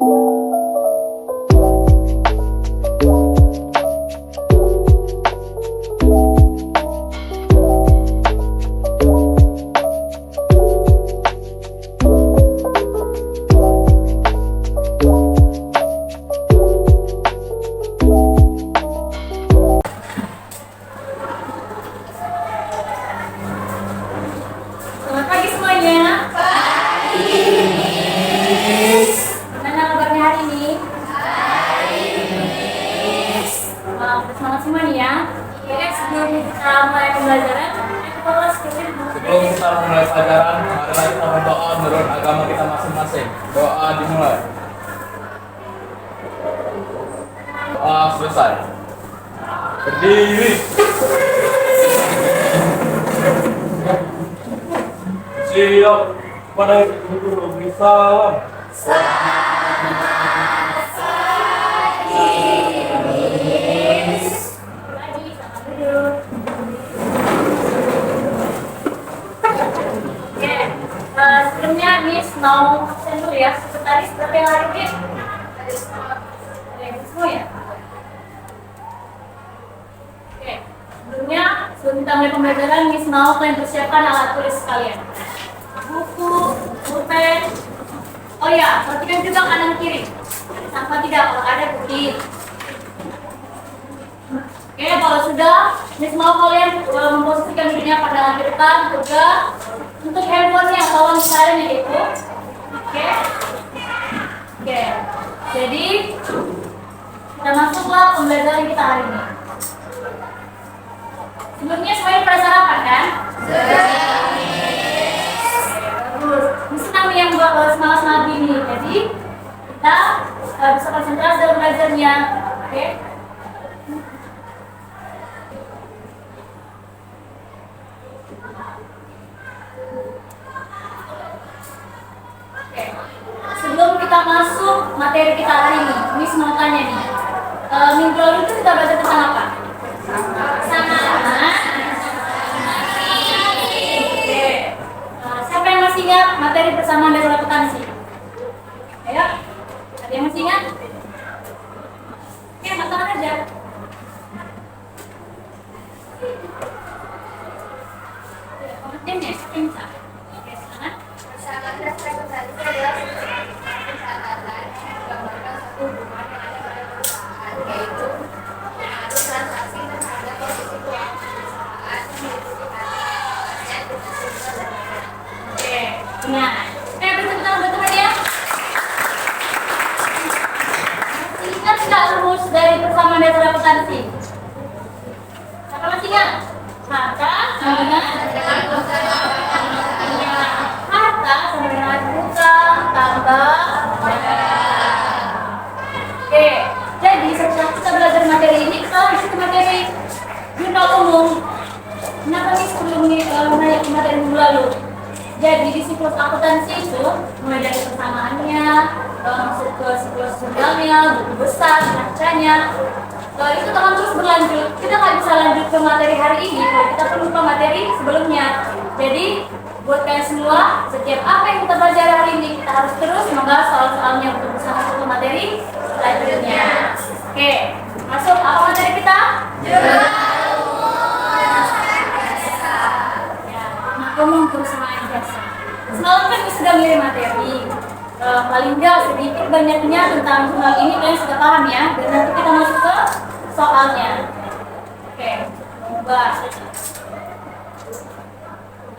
Selamat pagi semuanya. Gimana kabarnya hari ini? Semangat semua nih ya. Oke, sebelum kita mulai pembelajaran, kita ulas sedikit dulu. Sebelum kita mulai pelajaran, marilah kita berdoa menurut agama kita masing-masing. Doa dimulai. Doa selesai. Berdiri. Siap. Pada guru beri salam. Lagi, selamat duduk. Oke, sebelumnya Miss mau absen dulu ya. Sekretaris berapa yang hari ini? Ada yang semua ya? Oke, sebelumnya sebelum kita mulai pembelajaran, Miss mau kalian persiapkan alat tulis kalian. Buku, pulpen. Oh ya, perhatikan juga kanan kiri. Ada sampah tidak? Kalau ada bukti. Oke, kalau sudah, Miss mau kalian memposisikan dirinya pada di depan, tegak. Untuk handphonenya, tolong silent ya itu. Oke. Oke. Jadi kita masuklah pembelajaran kita hari ini. Sebelumnya semuanya pada sarapan kan? Bagus. Ini senang nih yang buat semangat gini. Jadi kita bisa konsentrasi dalam belajarnya. Oke. Oke. Sebelum kita masuk materi kita hari ini, Miss mau tanya nih. Minggu lalu itu kita baca tentang apa? Sama. Oke. Siapa yang masih ingat materi persamaan dasar akuntansi? Ayo. Ada yang masih ingat? Oke, angkat tangan aja. Kemudian ya, siapa yang bisa? Oke, silakan. Persamaan dasar akuntansi adalah sebuah pencatatan yang menggambarkan satu hubungan yang ada pada perusahaan, yaitu pengaruh transaksi terhadap posisi keuangan perusahaan yang meliputi harta dengan sumber dan dana. Oke, benar. Beri tepuk tangan buat teman ya. Masih ingat nggak rumus dari persamaan dasar akuntansi? Siapa masih ingat? Harta sama dengan harta sama dengan utang tambah dana. Oke, jadi setelah kita belajar materi ini, kita lanjut ke materi jurnal umum. Kenapa nih sebelum menanya ke materi minggu lalu? Jadi di siklus akuntansi itu mulai dari persamaannya, masuk ke siklus jurnalnya, buku besar, nacanya. Itu akan terus berlanjut. Kita nggak bisa lanjut ke materi hari ini kalau kita perlu lupa materi sebelumnya. Jadi buat kalian semua, setiap apa yang kita pelajari hari ini kita harus terus membahas soal-soalnya untuk bisa masuk ke materi selanjutnya. Oke, masuk apa materi kita? Ngomong perusahaan jasa. Semalam kan kita sudah milih materi. Paling nggak sedikit banyaknya tentang jurnal ini kalian sudah paham ya. Dan nanti kita masuk ke soalnya. Oke, coba.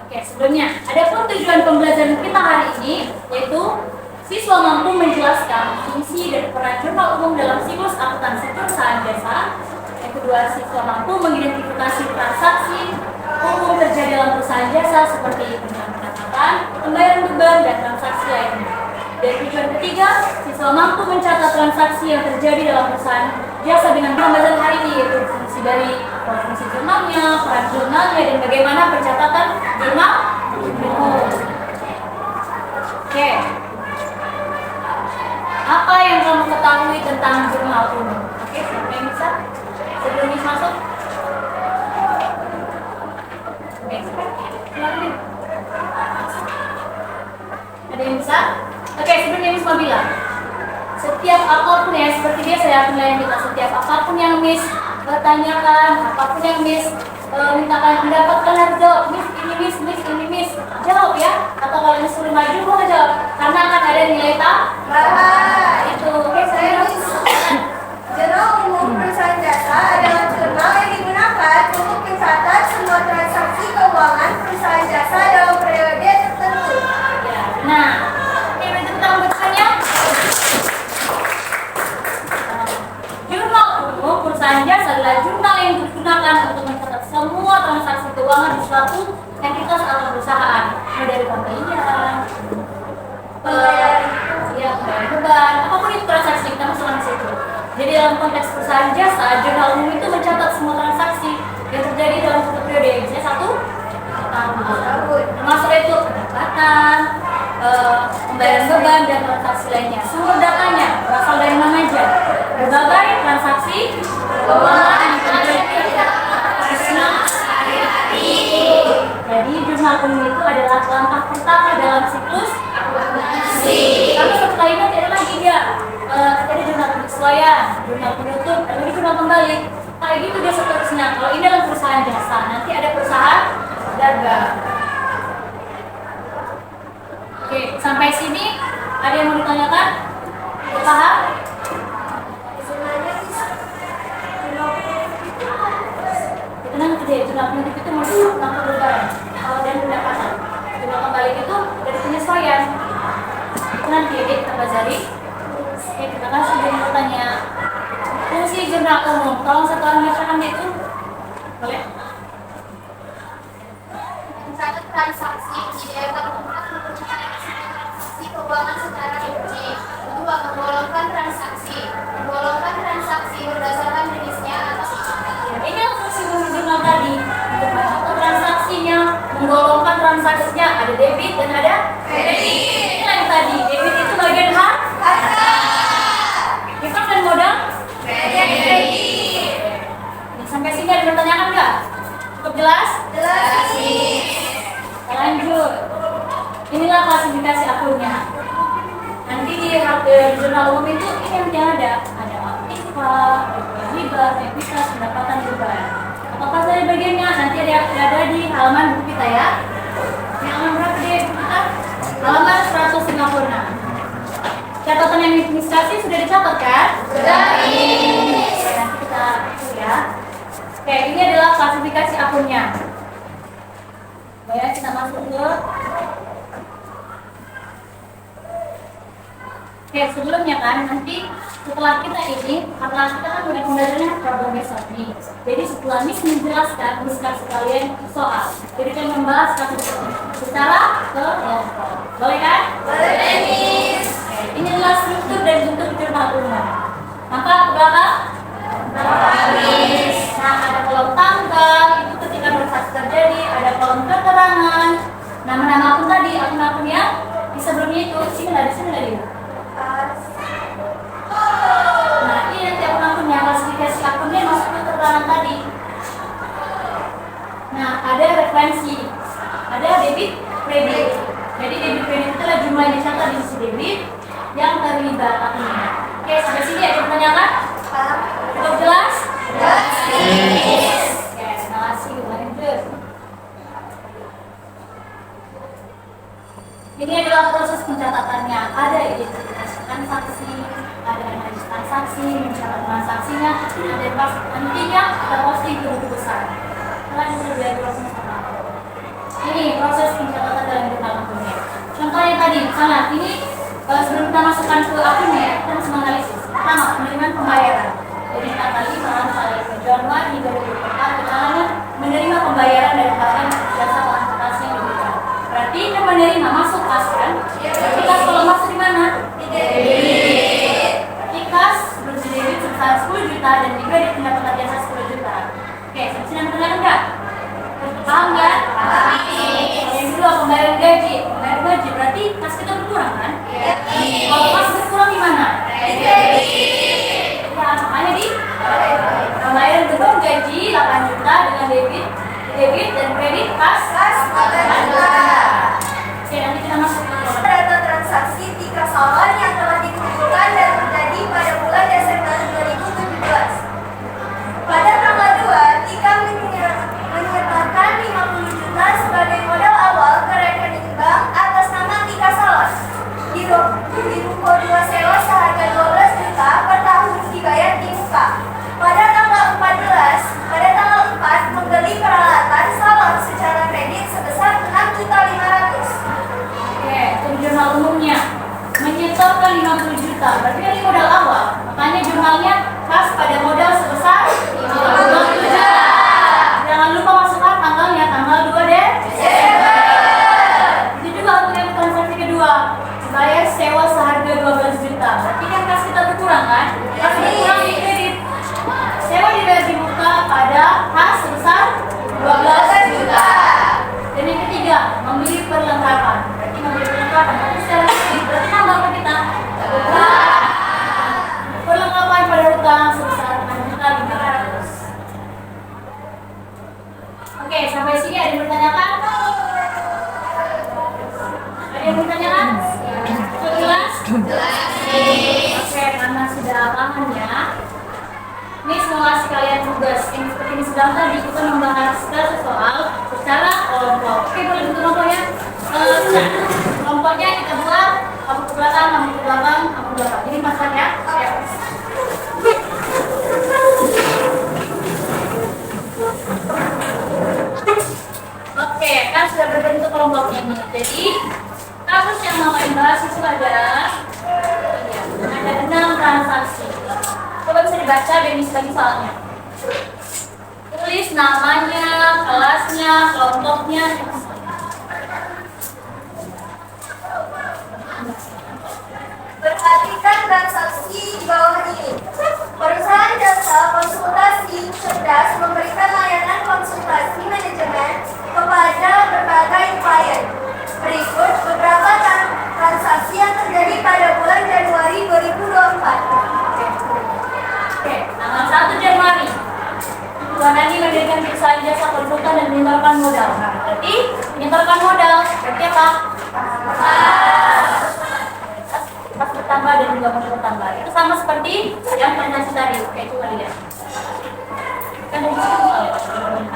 Oke, sebelumnya adapun tujuan pembelajaran kita hari ini yaitu siswa mampu menjelaskan fungsi dan peran jurnal umum dalam siklus akuntansi perusahaan jasa. Yang kedua, siswa mampu mengidentifikasi transaksi umum terjadi dalam perusahaan jasa seperti pendapatan, pembayaran beban, dan transaksi lainnya. Dan tujuan ketiga, siswa mampu mencatat transaksi yang terjadi dalam perusahaan jasa dengan pembahasan hari ini yaitu fungsi dari fungsi jurnalnya, peran jurnalnya, dan bagaimana pencatatan jurnal umum. Oke. Apa yang kamu ketahui tentang jurnal umum? Oke, siapa yang bisa? Sebelum Miss masuk? Oke, silakan. Ada yang bisa? Oke, sebelumnya Miss mau bilang. apapun ya, seperti biasa ya penilaian kita, setiap apapun yang Miss tanyakan, apapun yang Miss mintakan mendapatkan harus jawab. Miss ini Miss, jawab ya. Atau kalau Miss suruh maju boleh jawab, karena akan ada nilai tambahan. Itu. Oke, saya Miss. Jurnal umum perusahaan jasa adalah jurnal yang digunakan untuk mencatat semua transaksi keuangan perusahaan jasa dalam periode tertentu. Ya. Nah, oke, berarti kita membacanya. Jurnal umum perusahaan jasa adalah jurnal yang digunakan untuk mencatat semua transaksi keuangan di suatu entitas atau perusahaan, mulai dari pembelian, pembayaran beban, apapun itu transaksi kita masukkan di situ. Jadi dalam konteks perusahaan jasa, jurnal umum itu mencatat semua transaksi yang terjadi dalam satu periode, misalnya satu tahun, termasuk itu pendapatan, pembayaran beban dan transaksi lainnya. Sumber datanya berasal dari mana aja? Berbagai transaksi keuangan yang terjadi sehari-hari. Jadi jurnal umum itu adalah langkah pertama dalam siklus akuntansi. Tapi setelah ini ada lagi dia, ada jurnal penyesuaian, jurnal penutup, dan ini jurnal kembali. Kayak gitu dia seterusnya. Kalau ini dalam perusahaan jasa, nanti ada perusahaan dagang. Oke, sampai sini ada yang mau ditanyakan? Paham? Sebenarnya Itu nanti deh, jurnal penutup itu mau dilakukan beban dan pendapatan. Jurnal kembali itu dari penyesuaian. Itu nanti ya, kita pelajari. Oke, terima kasih sudah bertanya. Fungsi jurnal umum, tolong satu orang bacakan itu. Boleh? mencatat transaksi di daerah tempat transaksi keuangan secara rinci. Kedua, menggolongkan transaksi berdasarkan jenisnya atau Ini yang fungsi jurnal tadi. Untuk mencatat transaksinya, menggolongkan transaksinya, ada debit dan ada kredit. Ini yang tadi, debit itu bagian harta. Infak dan modal? Kredit. Sampai sini ada pertanyaan nggak? Cukup jelas? jelas. Kita lanjut. Inilah klasifikasi akunnya. Nanti di jurnal umum itu ini yang ada aktiva, riba, ekuitas, pendapatan beban. Apakah saja bagiannya? Nanti ada di halaman buku kita ya. Ini halaman berapa deh buku kita? Halaman 156. Catatan yang administrasi sudah dicatat kan? Sudah. Nanti kita ya. Oke, ini adalah klasifikasi akunnya. Baik, kita masuk ke. Oke, sebelumnya kan nanti setelah kita ini, karena kita kan udah pembelajarannya problem besok nih. Jadi setelah Miss menjelaskan, Miss kasih kalian soal. Jadi kita membahas kasus secara kelompok. Boleh kan? Boleh, Miss. Oke, ini adalah struktur dan bentuk jurnal umum. Maka ke belakang. Nah, ada kolom tanggal, itu ketika transaksi terjadi, ada kolom keterangan, nama-nama akun tadi, akun-akun yang di sebelumnya itu, sini nggak dia. Nah, ini nanti akun-akunnya, klasifikasi akunnya masuk ke keterangan tadi. Nah, ada referensi, ada debit, kredit. Jadi debit kredit itu adalah jumlah yang dicatat di sisi debit yang terlibat akunnya. Oke, sampai sini ada pertanyaan? Cukup jelas? Jelas. Oke, terima kasih. Lanjut. Ini adalah proses pencatatannya. Ada identifikasi transaksi, ada analisis transaksi, mencatat transaksinya, dan pas nantinya kita posting ke buku besar. Kalian bisa lihat proses apa. Ini proses pencatatan dalam jurnal akunnya. Contohnya tadi, misalnya ini sebelum kita masukkan ke akunnya, kita harus menganalisis. Pertama, penerimaan pembayaran. Jadi tanggal 5 Januari 2024 kita menerima pembayaran dari pelanggan jasa transportasi yang diberikan. Berarti kita menerima masuk kas kan? Berarti kas kalau masuk di mana? Di debit. Berarti kas berdebit sebesar 10 juta dan juga di pendapatan jasa 10 juta. Oke, sampai sini ada pertanyaan enggak? Paham nggak? Paham. Yang kedua, pembayaran gaji. Pembayaran gaji berarti kas kita berkurang kan? Kalau kas berkurang di mana? Ya, makanya di pembayaran beban gaji 8 juta dengan debit dan kredit kas 8 juta. Oke, nanti kita masuk ke Data transaksi di kasawan yang telah dikumpulkan dan terjadi pada berarti kan ini modal awal. Makanya jurnalnya kas pada modal sebesar 50 juta. Jangan lupa masukkan tanggalnya, tanggal 2 Desember. Itu juga untuk yang transaksi kedua, bayar sewa seharga 12 juta. Berarti kan kas kita berkurang kan? Kas berkurang di kredit. Sewa dibayar di muka pada kas sebesar 12 juta. Dan yang ketiga, membeli perlengkapan. Berarti membeli perlengkapan, tapi secara kredit berarti nambah apa kita? Perlengkapan pada utang sebesar 6.500.000. Oke, sampai sini ada yang bertanyakan? Ada yang bertanyakan? Jelas? Oke, karena sudah paham ya. Miss mau kasih kalian tugas yang seperti ini sedang tadi kita membahas soal secara kelompok. Oke, boleh bentuk kelompoknya? Kelompoknya kita buat kamu ke belakang, kamu ke belakang, kamu ke belakang. Jadi masak ya. Oke, kan sudah berbentuk kelompoknya nih. Jadi kasus yang mau bahas itu ada 6 transaksi. Coba bisa dibaca dan bagi soalnya. Tulis namanya, kelasnya, kelompoknya. Perhatikan transaksi di bawah ini. Perusahaan jasa konsultasi cerdas memberikan layanan konsultasi manajemen kepada berbagai klien. Berikut beberapa transaksi yang terjadi pada bulan Januari 2024. Oke, tanggal 1 Januari. Tuan Andi mendirikan perusahaan jasa konsultan dan menyetorkan modal. Nah, berarti menyetorkan modal. Berarti apa? Pas bertambah dan juga pas bertambah. Itu sama seperti yang transaksi tadi. Oke, coba lihat. Kan dari sini.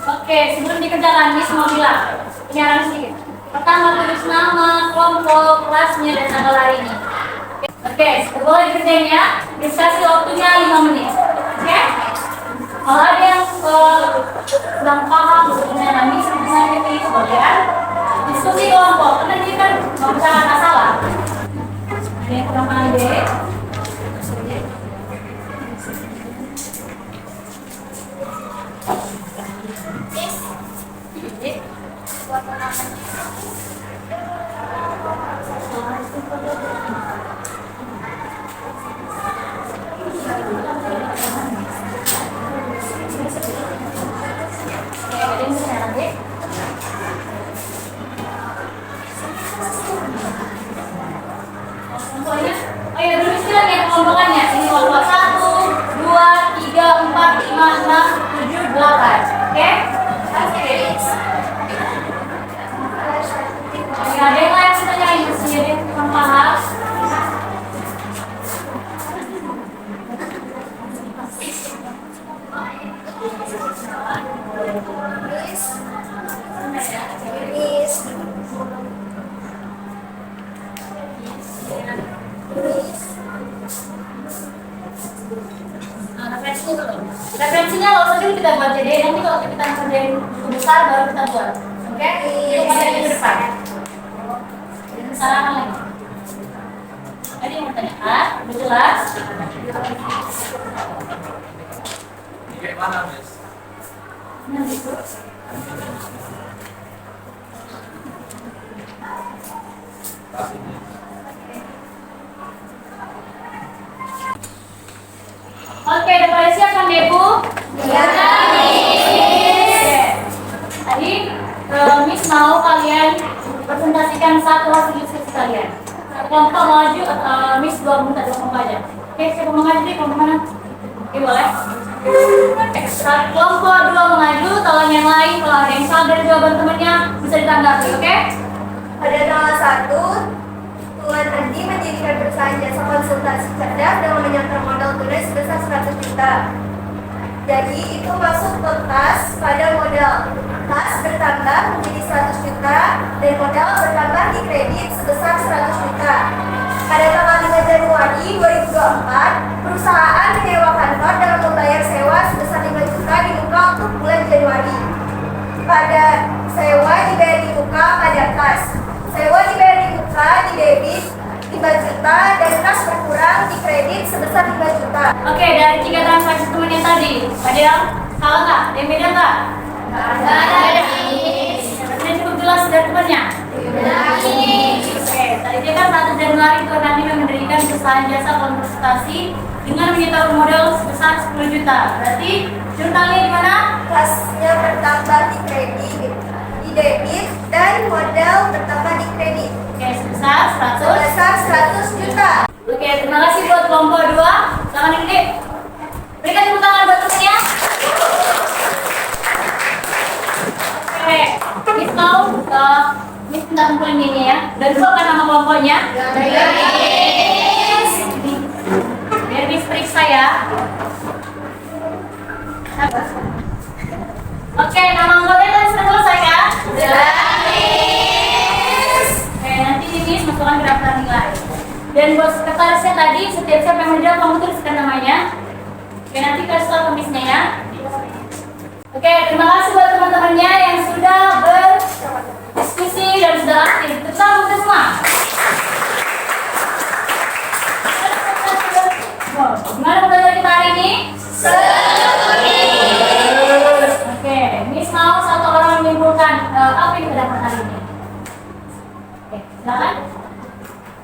Oke, sebelum dikerjakan, Miss mau bilang. Penyaran sedikit. Pertama, tulis nama, kelompok, kelasnya, dan tanggal hari ini. Oke, boleh dikerjain ya. Diskusi waktunya 5 menit. Oke? Kalau ada yang kurang paham dengan Miss dengan ini, boleh ya. Diskusi kelompok, karena dia kan membicarakan masalah. Ada yang kurang paham deh. Kelompokannya ini kelompok 1, 2, 3, 4, 5, 6, 7, 8. Oke? Ada yang lain tanyain masih ada yang kurang paham? Referensinya kalau saja kita buat jadi nanti kalau kita kerjain besar baru kita buat. Oke? Itu materi ke depan. Sarangan lagi. Tadi yang mau tanya, udah jelas? Ini kayak mana, Miss? Nanti itu. Kasih, Miss. Oke, udah pada siap kan Bu? Ya, Tadi Miss mau kalian presentasikan satu hasil diskusi kalian. Kelompok maju, Miss 2 minta 2 kelompok aja. Oke, siapa mau maju nih? Kelompok mana? Oke, boleh. Kelompok 2 mengaju, tolong yang lain kalau ada yang salah dari jawaban temannya bisa ditanggapi, oke? pada tanggal 1 Tuan Andi mendirikan perusahaan jasa konsultasi cerdas dengan menyetor modal tunai sebesar 100 juta. Jadi itu masuk ke kas pada modal. Kas bertambah menjadi 100 juta dan modal bertambah di kredit sebesar 100 juta. Pada tanggal 5 Januari 2024, perusahaan menyewa kantor dengan membayar sewa sebesar 5 juta di muka untuk bulan Januari. Pada sewa dibayar di muka pada kas. Sewa dibayar di muka juta di debit 5 juta dan kas berkurang di kredit sebesar 5 juta. Oke, dari 3 transaksi temennya tadi, ada yang salah nggak? Ada yang beda nggak? Sudah cukup jelas dari temannya? Oke, tadi dia kan 1 Januari itu nanti mendirikan perusahaan jasa konsultasi dengan menyetor modal sebesar 10 juta. Berarti jurnalnya di mana? Kasnya bertambah di kredit, di debit dan modal bertambah di kredit Oke, sebesar 100 juta. Oke, terima kasih buat kelompok 2. Tangan yang gede. Berikan tepuk tangan buat temannya. Oke, Miss mau Miss minta kumpulin ini ya. Dan bukan nama kelompoknya. Biar Miss periksa ya. Oke, nama anggotanya tadi sudah selesai ya? Oke, nanti Miss masukkan ke daftar nilai. Dan buat sekretarisnya tadi, setiap siapa yang menjawab kamu tuliskan namanya. Oke, nanti kasih tahu ke Miss-nya ya. Oke, terima kasih buat teman-temannya yang sudah berdiskusi dan sudah aktif. Tepuk tangan untuk semua. Gimana pembelajaran kita hari ini? Oke, Miss mau satu orang menyimpulkan apa yang kita dapat hari ini. Oke, silakan.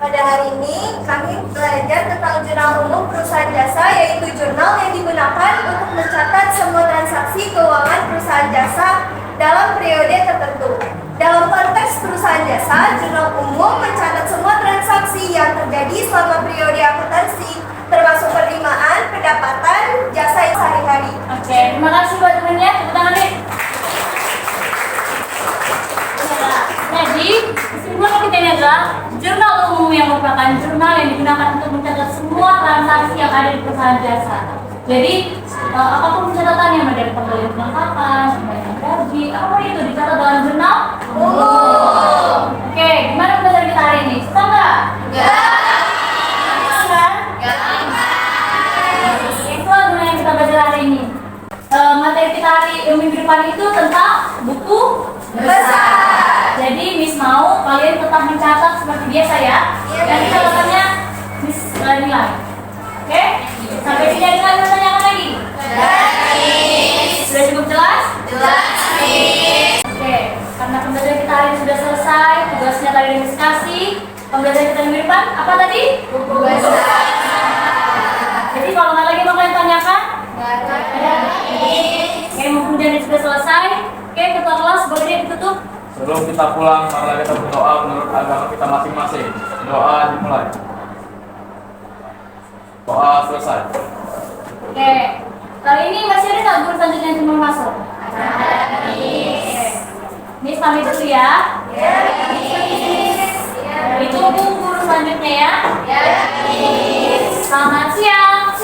Pada hari ini kami belajar tentang jurnal umum perusahaan jasa, yaitu jurnal yang digunakan untuk mencatat semua transaksi keuangan perusahaan jasa dalam periode tertentu. Dalam konteks perusahaan jasa, jurnal umum mencatat semua transaksi yang terjadi selama periode akuntansi, termasuk penerimaan, pendapatan, jasa sehari-hari. Oke, terima kasih buat temannya. Tepuk tangan deh. Jadi, kesimpulan kita ini adalah jurnal umum yang merupakan jurnal yang digunakan untuk mencatat semua transaksi yang ada di perusahaan jasa. Jadi, apapun catatannya, dari pembelian perlengkapan, pembayaran gaji, apapun itu dicatat dalam jurnal umum. Oke, gimana pembelajaran kita hari ini? Suka nggak? Itulah guna yang kita belajar hari ini. Materi kita hari minggu depan itu tentang buku besar. Jadi Miss mau kalian tetap mencatat seperti biasa ya. Dan catatannya Miss nilai. Oke? Sampai sini ada yang bertanyakan lagi? Sudah cukup jelas? Oke, karena pembelajaran kita hari ini sudah selesai, tugasnya tadi Miss kasih. Pembelajaran kita minggu depan apa tadi? Buku besar. Jadi kalau nggak lagi mau kalian tanyakan? Oke, mumpung jadi sudah selesai. Oke, ketua kelas boleh ditutup. Sebelum kita pulang, marilah kita berdoa menurut agama kita masing-masing. Doa dimulai. Doa selesai. Oke, kali ini masih ada nggak guru selanjutnya yang cuma masuk? Miss pamit dulu ya. Ditunggu guru selanjutnya ya. Selamat siang.